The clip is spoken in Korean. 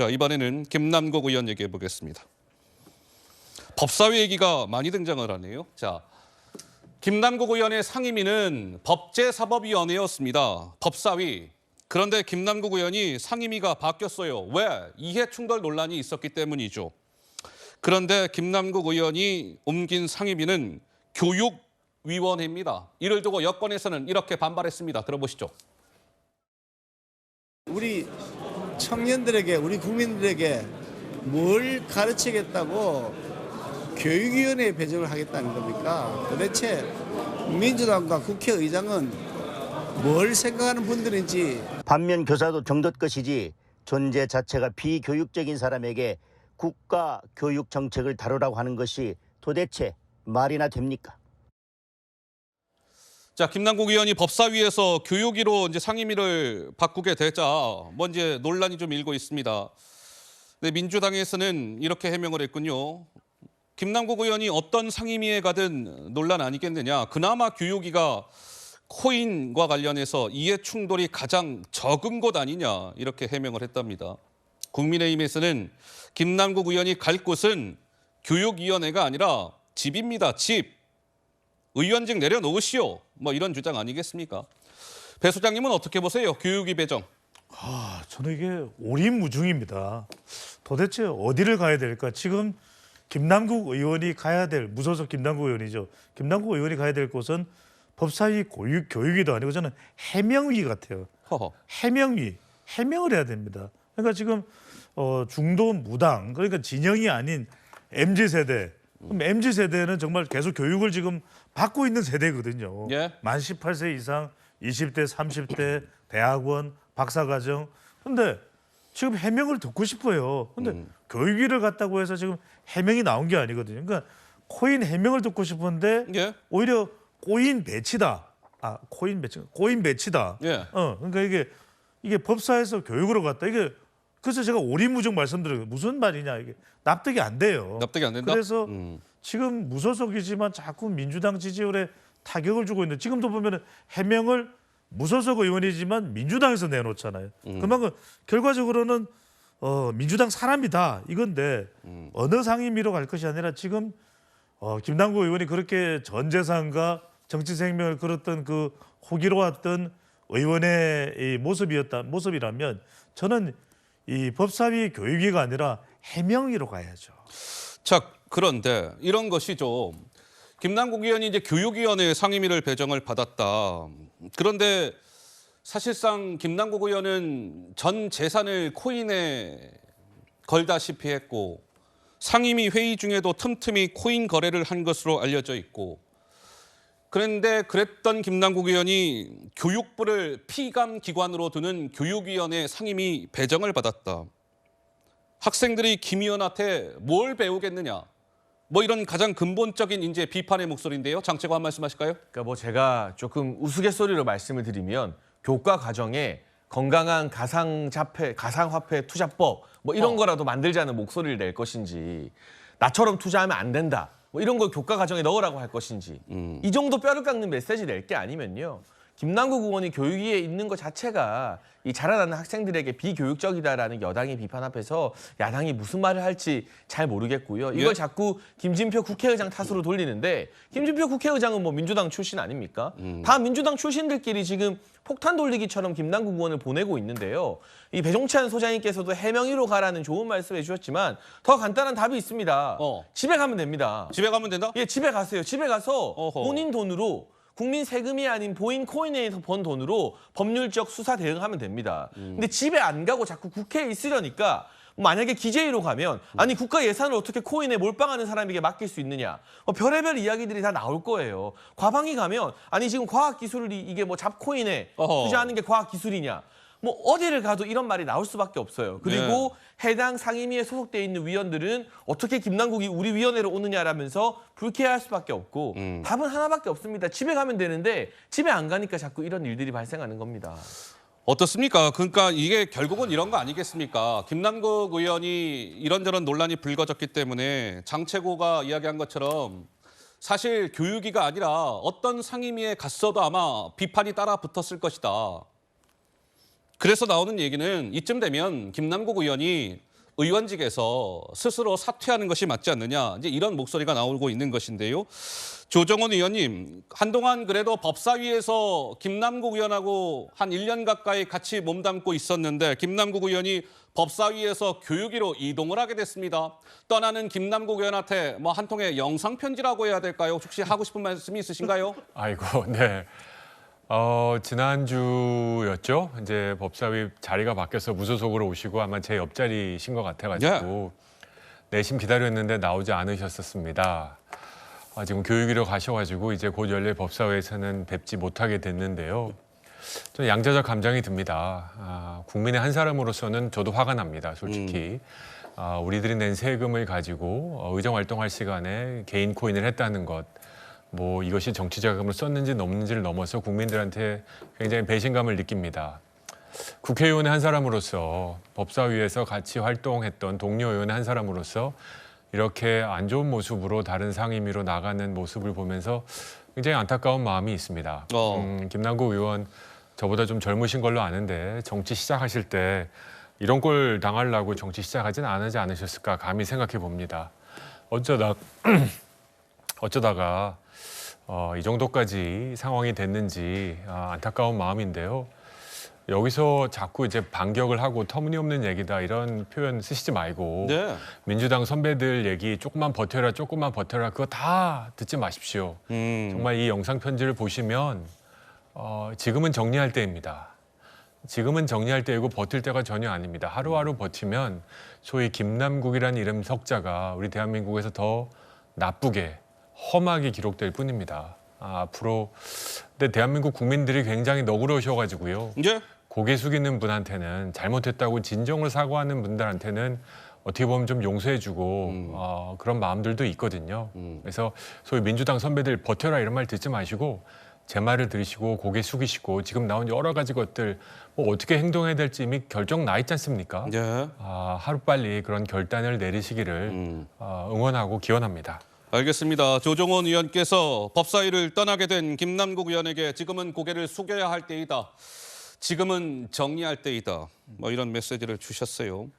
자, 이번에는 김남국 의원 얘기해 보겠습니다. 법사위 얘기가 많이 등장을 하네요. 자, 김남국 의원의 상임위는 법제사법위원회였습니다. 법사위. 그런데 김남국 의원이 상임위가 바뀌었어요. 왜? 이해충돌 논란이 있었기 때문이죠. 그런데 김남국 의원이 옮긴 상임위는 교육위원회입니다. 이를 두고 여권에서는 이렇게 반발했습니다. 들어보시죠. 우리 청년들에게, 우리 국민들에게 뭘 가르치겠다고 교육위원회에 배정을 하겠다는 겁니까? 도대체 민주당과 국회의장은 뭘 생각하는 분들인지. 반면 교사도 정도껏 것이지 존재 자체가 비교육적인 사람에게 국가 교육 정책을 다루라고 하는 것이 도대체 말이나 됩니까? 자, 김남국 의원이 법사위에서 교육위로 이제 상임위를 바꾸게 되자 이제 논란이 좀 일고 있습니다. 네, 민주당에서는 이렇게 해명을 했군요. 김남국 의원이 어떤 상임위에 가든 논란 아니겠느냐. 그나마 교육위가 코인과 관련해서 이해 충돌이 가장 적은 곳 아니냐 이렇게 해명을 했답니다. 국민의힘에서는 김남국 의원이 갈 곳은 교육위원회가 아니라 집입니다. 집. 의원직 내려놓으시오. 이런 주장 아니겠습니까? 배 소장님은 어떻게 보세요? 교육위 배정. 저는 이게 오리무중입니다. 도대체 어디를 가야 될까? 지금 김남국 의원이 가야 될, 무소속 김남국 의원이죠. 김남국 의원이 가야 될 곳은 법사위 교육위도 아니고 저는 해명위 같아요. 해명위. 해명을 해야 됩니다. 그러니까 지금 중도 무당, 그러니까 진영이 아닌 MZ세대. 그럼 MZ세대는 정말 계속 교육을 지금 받고 있는 세대거든요. 예. 만 18세 이상, 20대, 30대, 대학원, 박사과정. 근데 지금 해명을 듣고 싶어요. 근데 교육위를 갔다고 해서 지금 해명이 나온 게 아니거든요. 그러니까 코인 해명을 듣고 싶은데 예. 오히려 코인 배치다. 코인 배치다. 예. 그러니까 이게 법사에서 교육으로 갔다. 이게 그래서 제가 오리무중 말씀드려요. 무슨 말이냐 이게 납득이 안 돼요. 납득이 안 된다? 그래서 지금 무소속이지만 자꾸 민주당 지지율에 타격을 주고 있는데 지금도 보면은 해명을 무소속 의원이지만 민주당에서 내놓잖아요. 그만큼 결과적으로는 민주당 사람이다 이건데 어느 상임위로 갈 것이 아니라 지금 김남국 의원이 그렇게 전 재산과 정치 생명을 걸었던 그 호기로웠던 의원의 이 모습이라면 저는 이 법사위 교육위가 아니라 해명위로 가야죠. 자, 그런데 이런 것이죠. 김남국 의원이 이제 교육위원회 상임위를 배정을 받았다. 그런데 사실상 김남국 의원은 전 재산을 코인에 걸다시피 했고 상임위 회의 중에도 틈틈이 코인 거래를 한 것으로 알려져 있고 그런데 그랬던 김남국 의원이 교육부를 피감 기관으로 두는 교육위원회 상임위 배정을 받았다. 학생들이 김 의원한테 뭘 배우겠느냐. 이런 가장 근본적인 이제 비판의 목소리인데요. 장채고 한 말씀 하실까요? 그러니까 제가 조금 우스갯소리로 말씀을 드리면 교과 과정에 건강한 가상화폐 투자법 이런 거라도 만들자는 목소리를 낼 것인지 나처럼 투자하면 안 된다. 이런 걸 교과 과정에 넣으라고 할 것인지 이 정도 뼈를 깎는 메시지 낼 게 아니면요. 김남국 의원이 교육위에 있는 것 자체가 이 자라나는 학생들에게 비교육적이다라는 여당의 비판 앞에서 야당이 무슨 말을 할지 잘 모르겠고요. 이걸 자꾸 김진표 국회의장 탓으로 돌리는데 김진표 국회의장은 민주당 출신 아닙니까? 다 민주당 출신들끼리 지금 폭탄 돌리기처럼 김남국 의원을 보내고 있는데요. 이 배종찬 소장님께서도 해명위로 가라는 좋은 말씀을 해주셨지만 더 간단한 답이 있습니다. 집에 가면 됩니다. 집에 가면 된다? 예, 집에 가세요. 집에 가서 어허. 본인 돈으로 국민 세금이 아닌 보인 코인에서 번 돈으로 법률적 수사 대응하면 됩니다. 근데 집에 안 가고 자꾸 국회에 있으려니까 만약에 기재위로 가면 아니 국가 예산을 어떻게 코인에 몰빵하는 사람에게 맡길 수 있느냐. 별의별 이야기들이 다 나올 거예요. 과방위 가면 아니 지금 과학기술이 이게 잡코인에 투자하는 게 과학기술이냐. 어디를 가도 이런 말이 나올 수밖에 없어요. 그리고 해당 상임위에 소속돼 있는 위원들은 어떻게 김남국이 우리 위원회로 오느냐라면서 불쾌할 수밖에 없고 답은 하나밖에 없습니다. 집에 가면 되는데 집에 안 가니까 자꾸 이런 일들이 발생하는 겁니다. 어떻습니까? 그러니까 이게 결국은 이런 거 아니겠습니까? 김남국 의원이 이런저런 논란이 불거졌기 때문에 장채고가 이야기한 것처럼 사실 교육위가 아니라 어떤 상임위에 갔어도 아마 비판이 따라 붙었을 것이다. 그래서 나오는 얘기는 이쯤 되면 김남국 의원이 의원직에서 스스로 사퇴하는 것이 맞지 않느냐 이제 이런 목소리가 나오고 있는 것인데요. 조정원 의원님, 한동안 그래도 법사위에서 김남국 의원하고 한 1년 가까이 같이 몸담고 있었는데 김남국 의원이 법사위에서 교육위로 이동을 하게 됐습니다. 떠나는 김남국 의원한테 뭐 한 통의 영상 편지라고 해야 될까요? 혹시 하고 싶은 말씀이 있으신가요? 아이고, 네. 지난주였죠. 이제 법사위 자리가 바뀌어서 무소속으로 오시고 아마 제 옆자리신 것 같아가지고 내심 기다렸는데 나오지 않으셨었습니다. 지금 교육위로 가셔가지고 이제 곧 열릴 법사위에서는 뵙지 못하게 됐는데요. 좀 양자적 감정이 듭니다. 국민의 한 사람으로서는 저도 화가 납니다, 솔직히. 우리들이 낸 세금을 가지고 의정 활동할 시간에 개인 코인을 했다는 것. 뭐 이것이 정치 자금을 썼는지 없는지를 넘어서 국민들한테 굉장히 배신감을 느낍니다. 국회의원의 한 사람으로서 법사위에서 같이 활동했던 동료 의원의 한 사람으로서 이렇게 안 좋은 모습으로 다른 상임위로 나가는 모습을 보면서 굉장히 안타까운 마음이 있습니다. 김남국 의원 저보다 좀 젊으신 걸로 아는데 정치 시작하실 때 이런 꼴 당하려고 정치 시작하진 않지 않으셨을까 감히 생각해 봅니다. 어쩌다가 이 정도까지 상황이 됐는지 안타까운 마음인데요. 여기서 자꾸 이제 반격을 하고 터무니없는 얘기다 이런 표현 쓰시지 말고 네. 민주당 선배들 얘기 조금만 버텨라 그거 다 듣지 마십시오. 정말 이 영상 편지를 보시면 지금은 정리할 때입니다. 지금은 정리할 때이고 버틸 때가 전혀 아닙니다. 하루하루 버티면 소위 김남국이라는 이름 석자가 우리 대한민국에서 더 나쁘게 험하게 기록될 뿐입니다. 앞으로 근데 대한민국 국민들이 굉장히 너그러우셔가지고요. 예. 고개 숙이는 분한테는 잘못했다고 진정을 사과하는 분들한테는 어떻게 보면 좀 용서해주고 그런 마음들도 있거든요. 그래서 소위 민주당 선배들 버텨라 이런 말 듣지 마시고 제 말을 들으시고 고개 숙이시고 지금 나온 여러 가지 것들 뭐 어떻게 행동해야 될지 이미 결정 나 있지 않습니까? 예. 하루빨리 그런 결단을 내리시기를 응원하고 기원합니다. 알겠습니다. 조정원 의원께서 법사위를 떠나게 된 김남국 의원에게 지금은 고개를 숙여야 할 때이다. 지금은 정리할 때이다. 뭐 이런 메시지를 주셨어요.